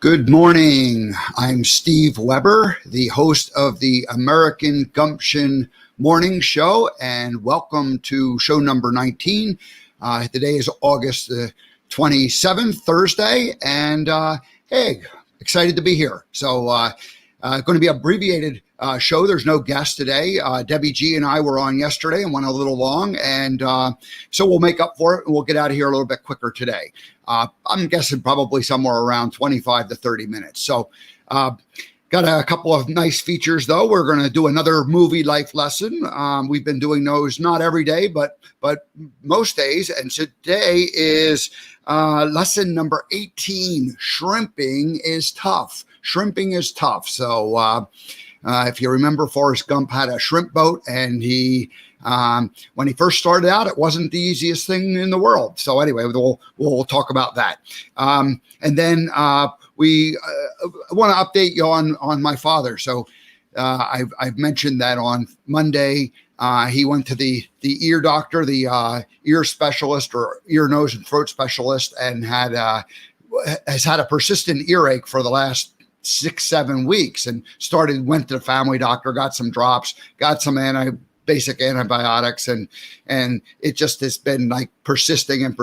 Good morning. I'm Steve Weber, the host of the American Gumption Morning Show, and welcome to show number 19. Today is August the 27th, Thursday, and hey, excited to be here. So going to be an abbreviated show. There's no guest today. Debbie G and I were on yesterday and went a little long, and so we'll make up for it, and we'll get out of here a little bit quicker today. I'm guessing probably somewhere around 25 to 30 minutes. So got a couple of nice features, though. We're going to do another movie life lesson. We've been doing those not every day, but most days. And today is lesson number 18. Shrimping is tough. Shrimping is tough. So if you remember, Forrest Gump had a shrimp boat, and when he first started out, it wasn't the easiest thing in the world. So anyway, we'll talk about that. And then we want to update you on my father. So I've mentioned that on Monday, he went to the ear doctor, the ear specialist or ear, nose, and throat specialist, and has had a persistent earache for the last 6-7 weeks, and went to the family doctor, got some drops, got some basic antibiotics, and it just has been like persisting, and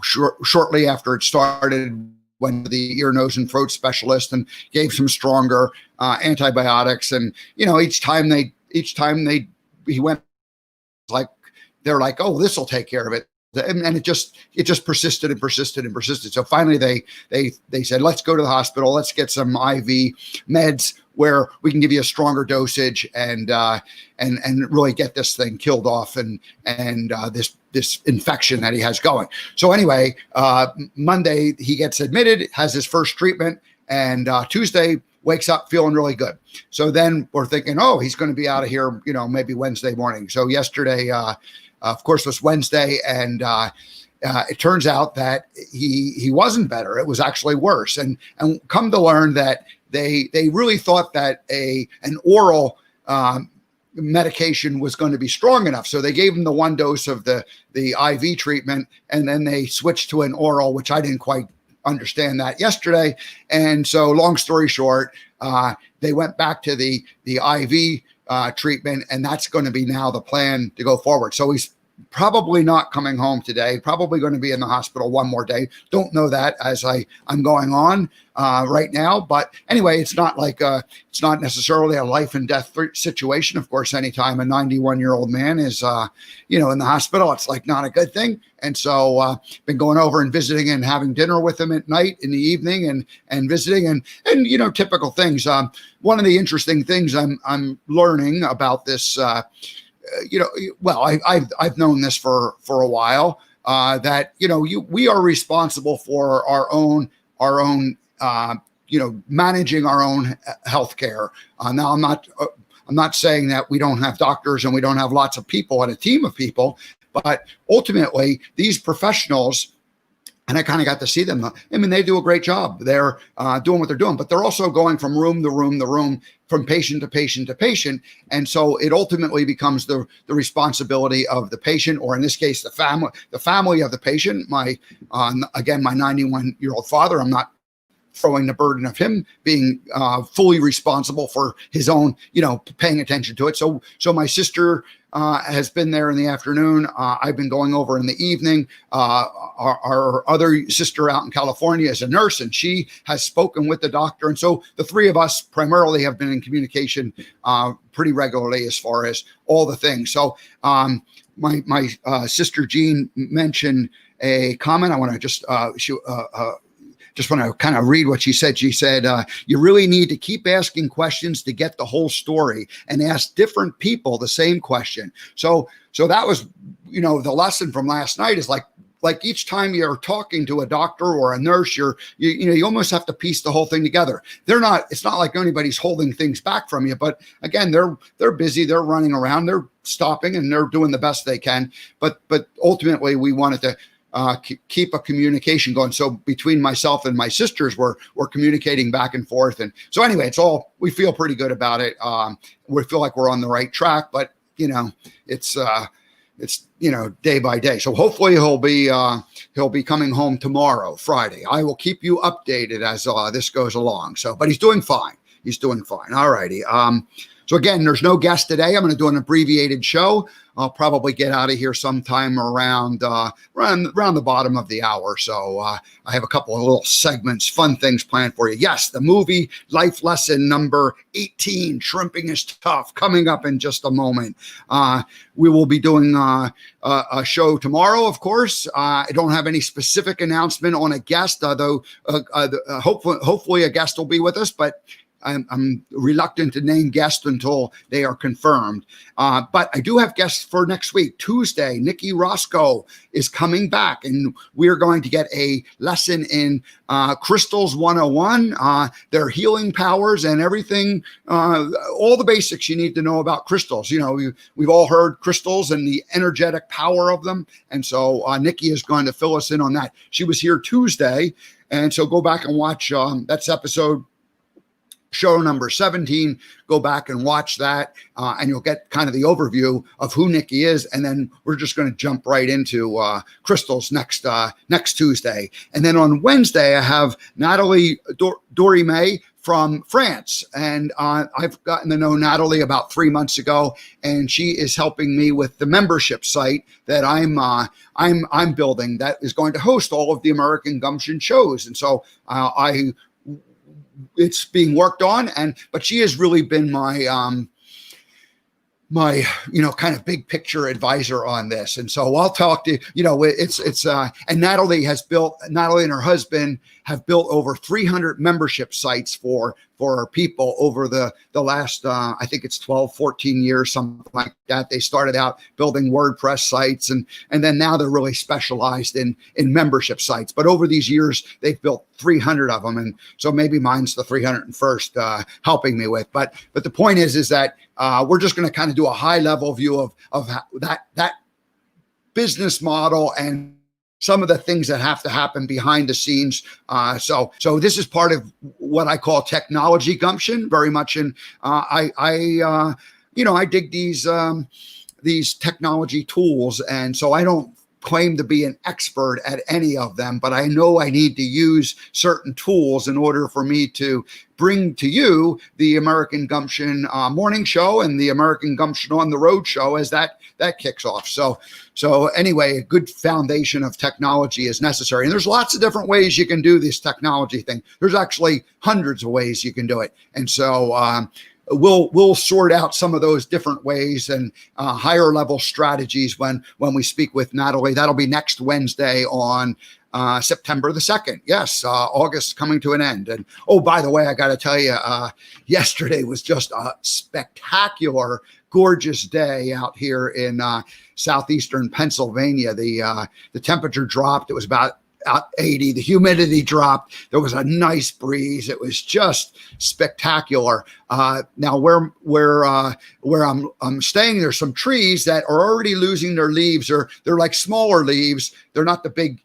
shortly after it started, went to the ear, nose, and throat specialist and gave some stronger antibiotics, and each time he went, like they're like, oh, this will take care of it. And it just persisted and persisted and persisted. So finally they said, let's go to the hospital. Let's get some IV meds where we can give you a stronger dosage and really get this thing killed off and this infection that he has going. So anyway, Monday he gets admitted, has his first treatment, and Tuesday wakes up feeling really good. So then we're thinking, oh, he's going to be out of here, maybe Wednesday morning. So yesterday, of course, was Wednesday, and it turns out that he wasn't better. It was actually worse. And come to learn that they really thought that an oral medication was going to be strong enough. So they gave him the one dose of the IV treatment, and then they switched to an oral, which I didn't quite understand that yesterday. And so long story short, they went back to the IV treatment, and that's going to be now the plan to go forward. So he's probably not coming home today, probably going to be in the hospital one more day. Don't know that as I'm going on right now. But anyway, it's not necessarily a life and death situation. Of course, anytime a 91-year-old man is, in the hospital, it's like not a good thing. And so been going over and visiting and having dinner with him at night, in the evening, and visiting and typical things. One of the interesting things I'm learning about this, I've known this for a while, that we are responsible for our own managing our own health care. Now I'm not saying that we don't have doctors and we don't have lots of people and a team of people, but ultimately these professionals, and I kind of got to see them. I mean, they do a great job. They're doing what they're doing, but they're also going from room to room to room, from patient to patient to patient. And so it ultimately becomes the responsibility of the patient, or in this case, the family of the patient. My 91-year-old father, I'm not throwing the burden of him being fully responsible for his own, paying attention to it. So my sister has been there in the afternoon. I've been going over in the evening. Our other sister out in California is a nurse, and she has spoken with the doctor. And so the three of us primarily have been in communication pretty regularly as far as all the things. So my sister Jean mentioned a comment. I want to just want to kind of read what she said. She said, you really need to keep asking questions to get the whole story, and ask different people the same question. So that was, the lesson from last night is like each time you're talking to a doctor or a nurse, you almost have to piece the whole thing together. It's not like anybody's holding things back from you, but again, they're busy, they're running around, they're stopping, and they're doing the best they can. But ultimately we wanted to keep a communication going. So between myself and my sisters, we're communicating back and forth. And so anyway, we feel pretty good about it. We feel like we're on the right track, but it's it's, day by day. So hopefully he'll be coming home tomorrow, Friday. I will keep you updated as this goes along. So, but he's doing fine. He's doing fine. All righty. So again, there's no guest today. I'm going to do an abbreviated show. I'll probably get out of here sometime around the bottom of the hour. So I have a couple of little segments, fun things planned for you. Yes, the movie life lesson number 18, Shrimping is Tough, coming up in just a moment. We will be doing a show tomorrow, of course. I don't have any specific announcement on a guest, although hopefully a guest will be with us, but I'm reluctant to name guests until they are confirmed. But I do have guests for next week. Tuesday, Nikki Roscoe is coming back, and we're going to get a lesson in Crystals 101, their healing powers and everything, all the basics you need to know about crystals. We've all heard crystals and the energetic power of them. And so Nikki is going to fill us in on that. She was here Tuesday. And so go back and watch that's episode show number 17. Go back and watch that, and you'll get kind of the overview of who Nikki is. And then we're just going to jump right into crystals next Tuesday. And then on Wednesday, I have Natalie Dorimé from France. And I've gotten to know Natalie about 3 months ago, and she is helping me with the membership site that I'm building that is going to host all of the American Gumption shows. And so it's being worked on, but she has really been my kind of big picture advisor on this. And so I'll talk to and Natalie and her husband have built over 300 membership sites for people over the last, I think it's 12, 14 years, something like that. They started out building WordPress sites, and then now they're really specialized in membership sites. But over these years, they've built 300 of them. And so maybe mine's the 301st helping me with. But the point is that we're just going to kind of do a high level view of that business model and some of the things that have to happen behind the scenes. So this is part of what I call technology gumption, very much in, I dig these technology tools. And so I don't claim to be an expert at any of them, but I know I need to use certain tools in order for me to bring to you the American Gumption morning show and the American Gumption on the road show as that kicks off. So anyway, a good foundation of technology is necessary. And there's lots of different ways you can do this technology thing. There's actually hundreds of ways you can do it. And so we'll sort out some of those different ways and higher level strategies when we speak with Natalie. That'll be next Wednesday on September the 2nd. Yes, August coming to an end. And by the way, I got to tell you, yesterday was just a spectacular, gorgeous day out here in southeastern Pennsylvania. The temperature dropped. It was about 80. The humidity dropped. There was a nice breeze. It was just spectacular. Now where I'm staying, there's some trees that are already losing their leaves, or they're like smaller leaves. They're not the big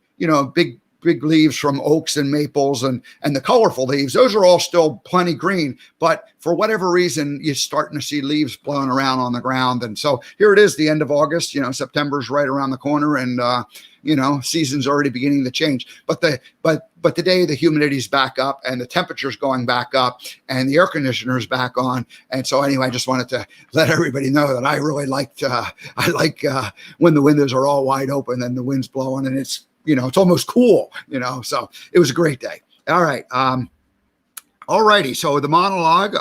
leaves from oaks and maples and the colorful leaves. Those are all still plenty green, but for whatever reason, you're starting to see leaves blowing around on the ground. And so here it is, the end of August. September's right around the corner, and season's already beginning to change. But today the humidity's back up and the temperature's going back up and the air conditioner's back on. And so anyway, I just wanted to let everybody know that I really like when the windows are all wide open and the wind's blowing and it's almost cool, so it was a great day. All right. All righty. So the monologue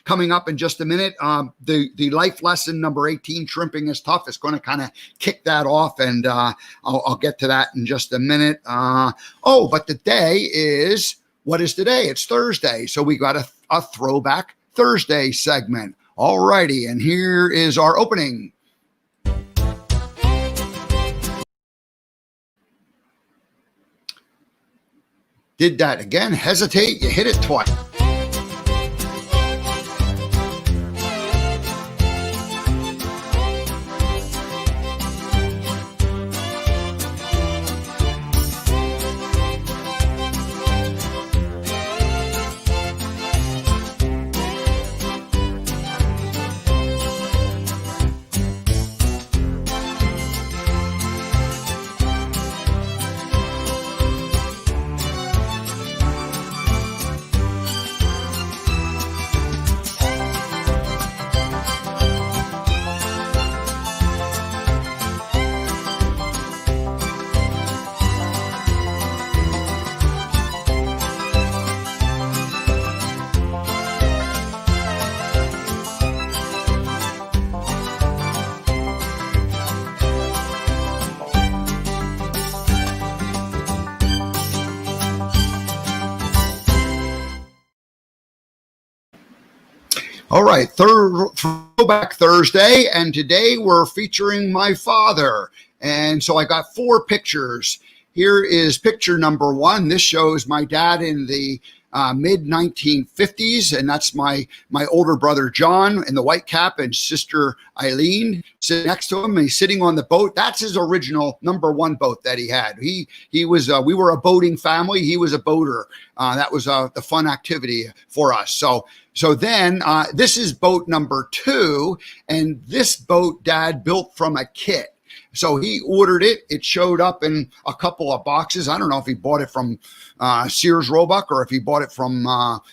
coming up in just a minute. The life lesson number 18, Shrimping is Tough, is going to kind of kick that off, and I'll get to that in just a minute. But the day is, what is today? It's Thursday. So we got a Throwback Thursday segment. All righty. And here is our opening. Did that again. Hesitate, you hit it twice. All right, Throwback Thursday, and today we're featuring my father. And so I got 4 pictures. Here is picture number 1. This shows my dad in the mid 1950s, and that's my older brother John in the white cap and sister Eileen sitting next to him. And he's sitting on the boat. That's his original number 1 boat that he had. He was we were a boating family. He was a boater. That was the fun activity for us. So then this is boat number 2, and this boat Dad built from a kit. So he ordered it. It showed up in a couple of boxes. I don't know if he bought it from Sears Roebuck or if he bought it from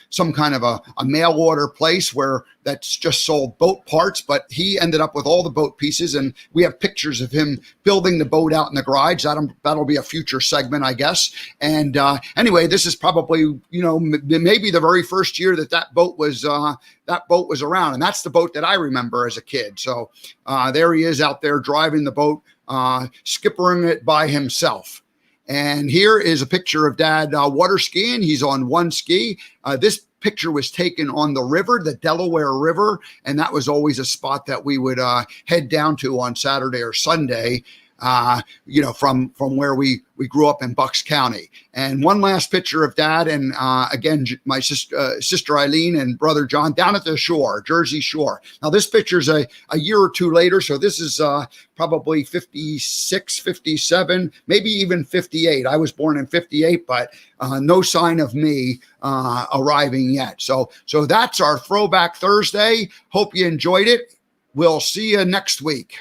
some kind of a mail order place where that's just sold boat parts. But he ended up with all the boat pieces, and we have pictures of him building the boat out in the garage. That'll be a future segment, I guess. And anyway, this is probably maybe the very first year that boat was around, and that's the boat that I remember as a kid. So there he is out there driving the boat, skippering it by himself. And here is a picture of Dad water skiing. He's on one ski. This picture was taken on the river, the Delaware River, and that was always a spot that we would head down to on Saturday or Sunday. From where we grew up in Bucks County. And one last picture of Dad and again my sister Eileen and brother John down at the shore, Jersey Shore. Now this picture's a year or 2 later, so this is probably 56, 57, maybe even 58. I was born in 58, but no sign of me arriving yet. So that's our Throwback Thursday. Hope you enjoyed it. We'll see you next week.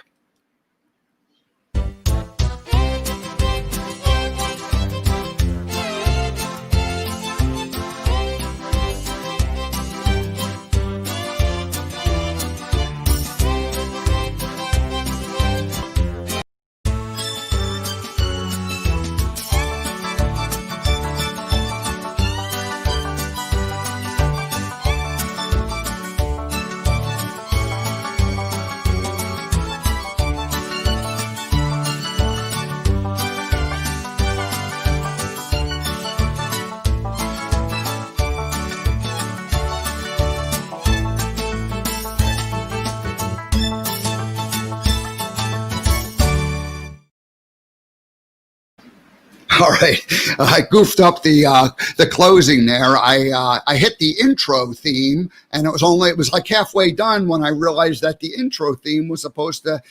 All right, I goofed up the closing there. I hit the intro theme, and it was like halfway done when I realized that the intro theme was supposed to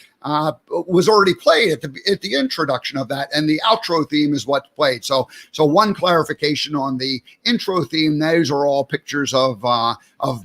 was already played at the introduction of that, and the outro theme is what played. So one clarification on the intro theme: those are all pictures of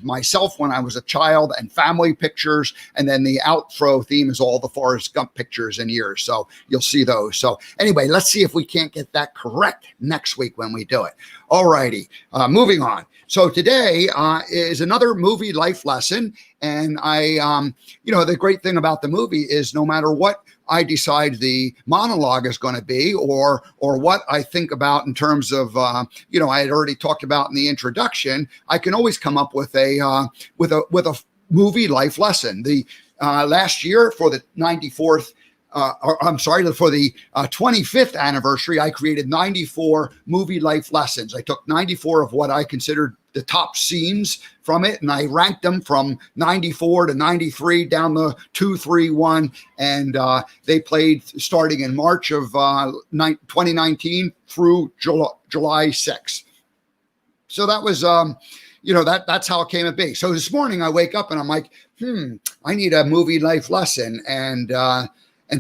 myself when I was a child and family pictures, and then the outro theme is all the Forrest Gump pictures and years. So you'll see those. So anyway, let's see if we can't get that correct next week when we do it. All righty, moving on. So today is another movie life lesson. And the great thing about the movie is no matter what I decide the monologue is going to be or what I think about in terms of, I had already talked about in the introduction, I can always come up with a movie life lesson. The last year for the 94th for the 25th anniversary, I created 94 movie life lessons. I took 94 of what I considered the top scenes from it, and I ranked them from 94 to 93 down the 2, 3, 1, and they played starting in March of 2019 through July 6th. So that was, that's how it came to be. So this morning I wake up and I'm like, I need a movie life lesson, and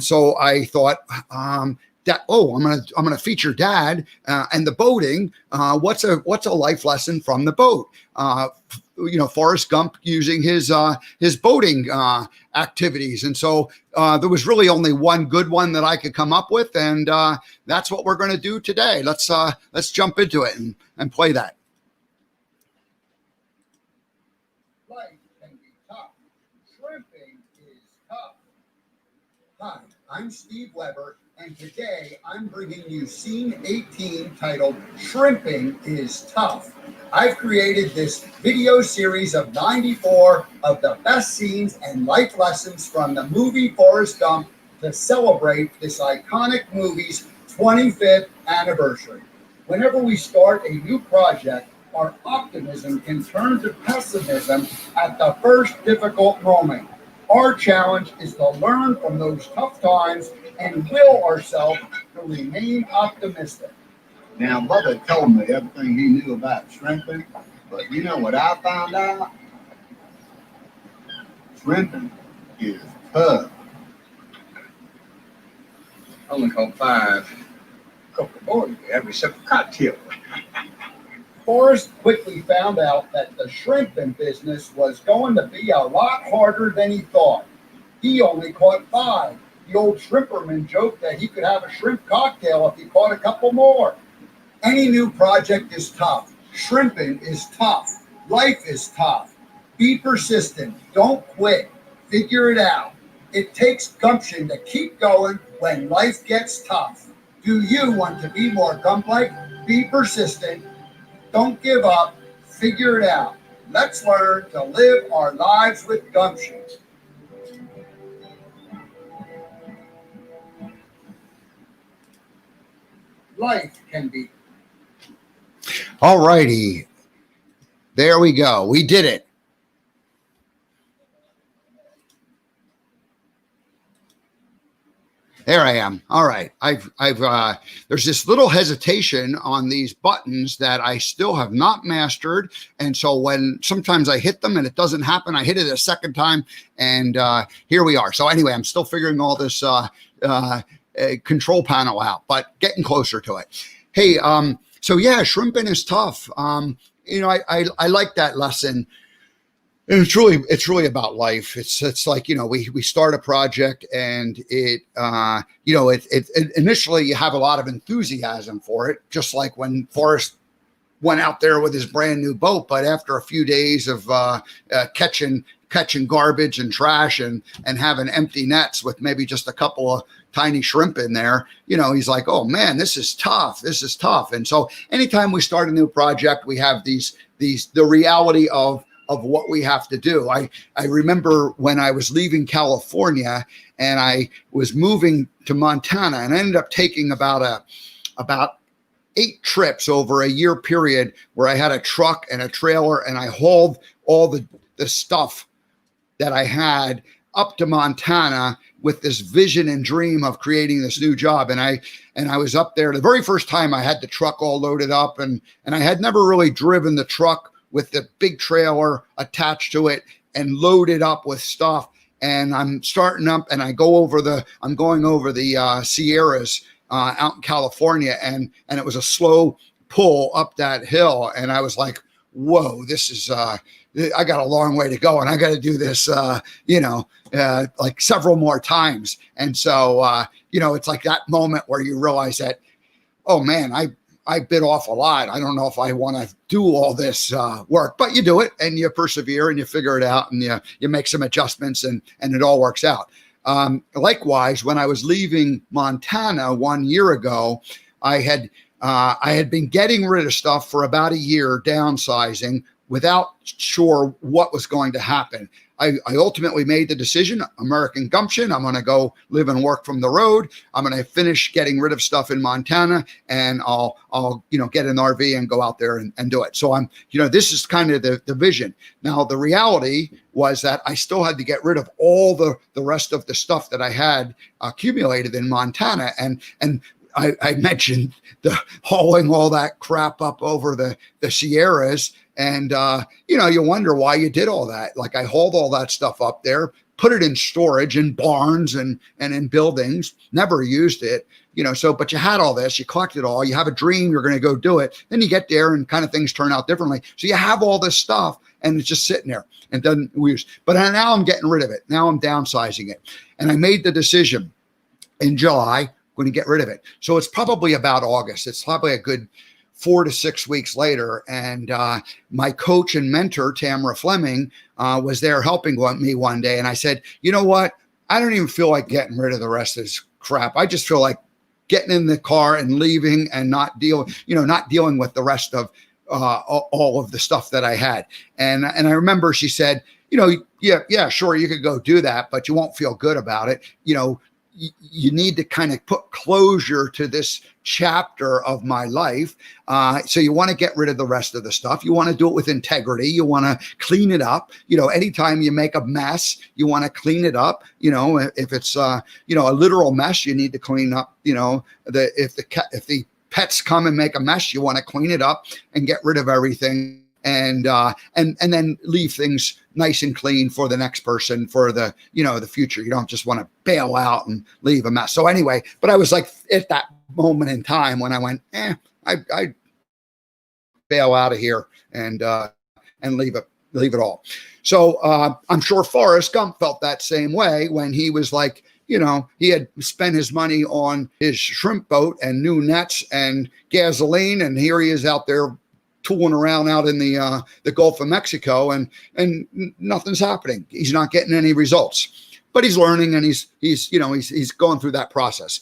so I thought, I'm gonna feature Dad and the boating. What's a life lesson from the boat? Forrest Gump using his boating activities, and so there was really only one good one that I could come up with, and that's what we're going to do today. Let's jump into it and play that. Life can be tough. Shrimping is tough. Hi, I'm Steve Weber, and today I'm bringing you scene 18 titled Shrimping is Tough. I've created this video series of 94 of the best scenes and life lessons from the movie Forrest Gump to celebrate this iconic movie's 25th anniversary. Whenever we start a new project, our optimism can turn to pessimism at the first difficult moment. Our challenge is to learn from those tough times and will ourselves to remain optimistic. Now, Bubba told me everything he knew about shrimping, but you know what I found out? Shrimping is tough. Only called 5. Couple boys, every separate cocktail. Forrest quickly found out that the shrimping business was going to be a lot harder than he thought. He only caught 5. The old shrimperman joked that he could have a shrimp cocktail if he caught a couple more. Any new project is tough. Shrimping is tough. Life is tough. Be persistent. Don't quit. Figure it out. It takes gumption to keep going when life gets tough. Do you want to be more gump-like? Be persistent. Don't give up. Figure it out. Let's learn to live our lives with gumption. Life can be. All righty. There we go. We did it. There I am. All right. There's this little hesitation on these buttons that I still have not mastered. And so when sometimes I hit them and it doesn't happen, I hit it a second time and here we are. So anyway, I'm still figuring all this control panel out, but getting closer to it. Hey, so yeah, shrimping is tough. I like that lesson. And it's really about life. It's like, we start a project and it initially you have a lot of enthusiasm for it, just like when Forrest went out there with his brand new boat. But after a few days of catching garbage and trash and having empty nets with maybe just a couple of tiny shrimp in there, he's like, oh man, this is tough. And so anytime we start a new project, we have the reality of what we have to do. I remember when I was leaving California and I was moving to Montana, and I ended up taking about 8 trips over a year period where I had a truck and a trailer and I hauled all the stuff that I had up to Montana with this vision and dream of creating this new job. And I was up there the very first time. I had the truck all loaded up and I had never really driven the truck with the big trailer attached to it and loaded up with stuff. And I'm starting up and I'm going over the Sierras out in California. And it was a slow pull up that hill. And I was like, whoa, this is, I got a long way to go and I got to do this, like several more times. And so, it's like that moment where you realize that, oh man, I bit off a lot. I don't know if I want to do all this work, but you do it and you persevere and you figure it out and you make some adjustments and it all works out. Likewise, when I was leaving Montana 1 year ago, I had been getting rid of stuff for about a year, downsizing without sure what was going to happen. I ultimately made the decision, American Gumption, I'm going to go live and work from the road. I'm going to finish getting rid of stuff in Montana and I'll get an RV and go out there and do it. So this is kind of the vision. Now, the reality was that I still had to get rid of all the rest of the stuff that I had accumulated in Montana. And I mentioned the hauling all that crap up over the Sierras. And, you wonder why you did all that. Like I hauled all that stuff up there, put it in storage in barns and in buildings, never used it, but you had all this, you collected all, you have a dream, you're going to go do it. Then you get there and kind of things turn out differently. So you have all this stuff and it's just sitting there and doesn't use. But now I'm getting rid of it. Now I'm downsizing it. And I made the decision in July, going to get rid of it. So it's probably about August. It's probably a good 4 to 6 weeks later. And my coach and mentor, Tamara Fleming, was there helping me one day. And I said, you know what? I don't even feel like getting rid of the rest of this crap. I just feel like getting in the car and leaving and not dealing with the rest of all of the stuff that I had. And I remember she said, yeah, sure, you could go do that, but you won't feel good about it. you need to kind of put closure to this chapter of my life. So you want to get rid of the rest of the stuff. You want to do it with integrity. You want to clean it up. Anytime you make a mess, you want to clean it up. If it's a literal mess, you need to clean up. If the pets come and make a mess, you want to clean it up and get rid of everything. And then leave things nice and clean for the next person, for the future. You don't just want to bail out and leave a mess. So anyway, but I was like at that moment in time when I went, I bail out of here and leave it all. So I'm sure Forrest Gump felt that same way when he was like, he had spent his money on his shrimp boat and new nets and gasoline, and here he is out there tooling around out in the Gulf of Mexico, and nothing's happening. He's not getting any results, but he's learning, and he's going through that process.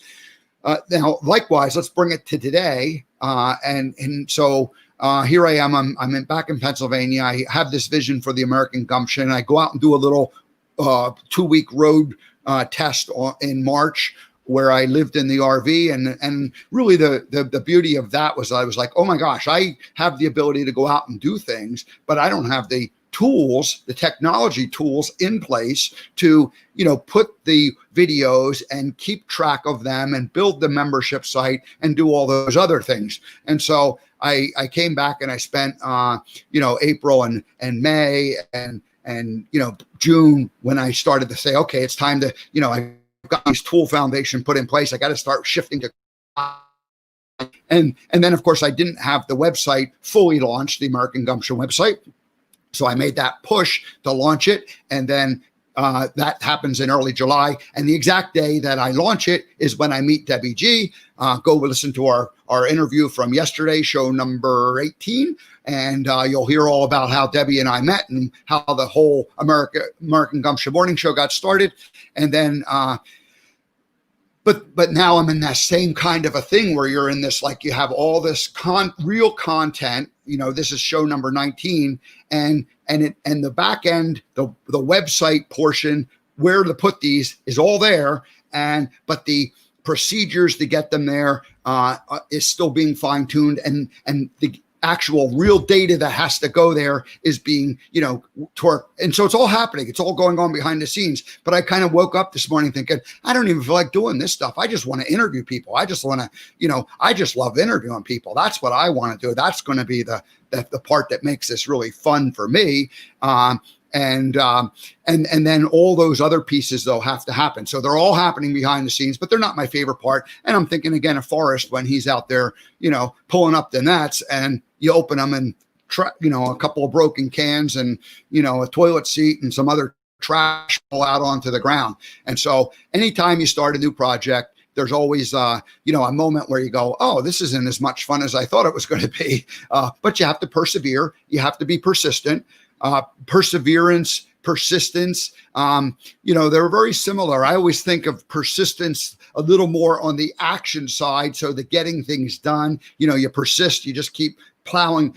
Now, likewise, let's bring it to today. So here I am. I'm back in Pennsylvania. I have this vision for the American Gumption. I go out and do a little 2-week road test in March, where I lived in the RV, and really the beauty of that was I was like, oh my gosh, I have the ability to go out and do things, but I don't have the tools, the technology tools in place to, put the videos and keep track of them and build the membership site and do all those other things. And so I came back and I spent, April and May and June when I started to say, okay, it's time to, I've got this tool foundation put in place. I got to start shifting to, and then of course I didn't have the website fully launched, the American Gumption website. So I made that push to launch it. And then that happens in early July. And the exact day that I launch it is when I meet Debbie G. Go listen to our interview from yesterday, show number 18. And you'll hear all about how Debbie and I met and how the whole American Gumption Morning Show got started. And then, but now I'm in that same kind of a thing where you're in this, like you have all this real content. This is show number 19, and the back end, the website portion where to put these is all there, but the procedures to get them there is still being fine tuned, and the actual real data that has to go there is being, torqued. And so it's all happening. It's all going on behind the scenes. But I kind of woke up this morning thinking, I don't even feel like doing this stuff. I just want to interview people. I just want to, I just love interviewing people. That's what I want to do. That's going to be the part that makes this really fun for me. And then all those other pieces though have to happen. So they're all happening behind the scenes, but they're not my favorite part. And I'm thinking again of Forrest when he's out there, pulling up the nets, and you open them and a couple of broken cans and a toilet seat and some other trash fall out onto the ground. And so anytime you start a new project, there's always a moment where you go, oh, this isn't as much fun as I thought it was going to be. But you have to persevere. You have to be persistent. Perseverance, persistence, they're very similar. I always think of persistence a little more on the action side. So the getting things done, you persist, you just keep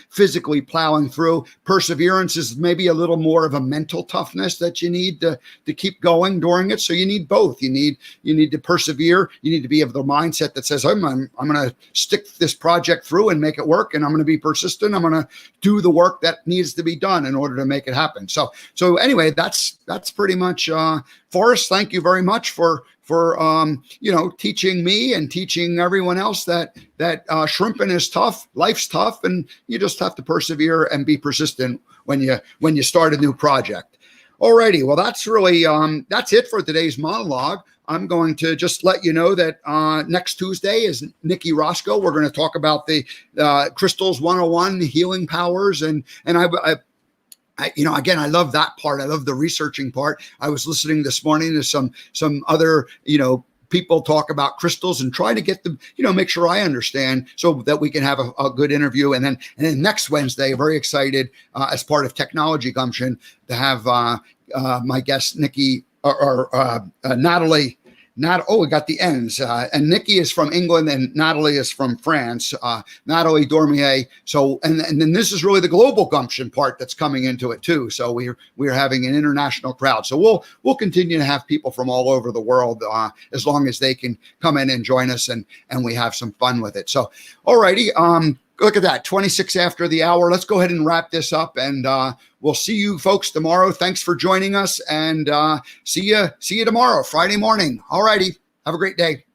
physically plowing through. Perseverance is maybe a little more of a mental toughness that you need to keep going during it. So you need both. You need to persevere. You need to be of the mindset that says, I'm going to stick this project through and make it work. And I'm going to be persistent. I'm going to do the work that needs to be done in order to make it happen. So anyway, that's pretty much, Forrest, thank you very much for teaching me and teaching everyone else that shrimping is tough, life's tough, and you just have to persevere and be persistent when you start a new project. Alrighty, well that's really that's it for today's monologue. I'm going to just let you know that next Tuesday is Nikki Roscoe. We're going to talk about the Crystals 101 healing powers, and again, I love that part. I love the researching part. I was listening this morning to some other, people talk about crystals and try to get them, make sure I understand so that we can have a good interview. And then next Wednesday, very excited as part of Technology Gumption to have my guest, Nikki or Natalie we got the ends. And Nikki is from England and Natalie is from France. Natalie Dormier. So, and then this is really the global gumption part that's coming into it too. So we're having an international crowd. So we'll continue to have people from all over the world as long as they can come in and join us and we have some fun with it. So, alrighty. Look at that, 26 after the hour. Let's go ahead and wrap this up, and we'll see you folks tomorrow. Thanks for joining us, and see you tomorrow, Friday morning. All righty. Have a great day.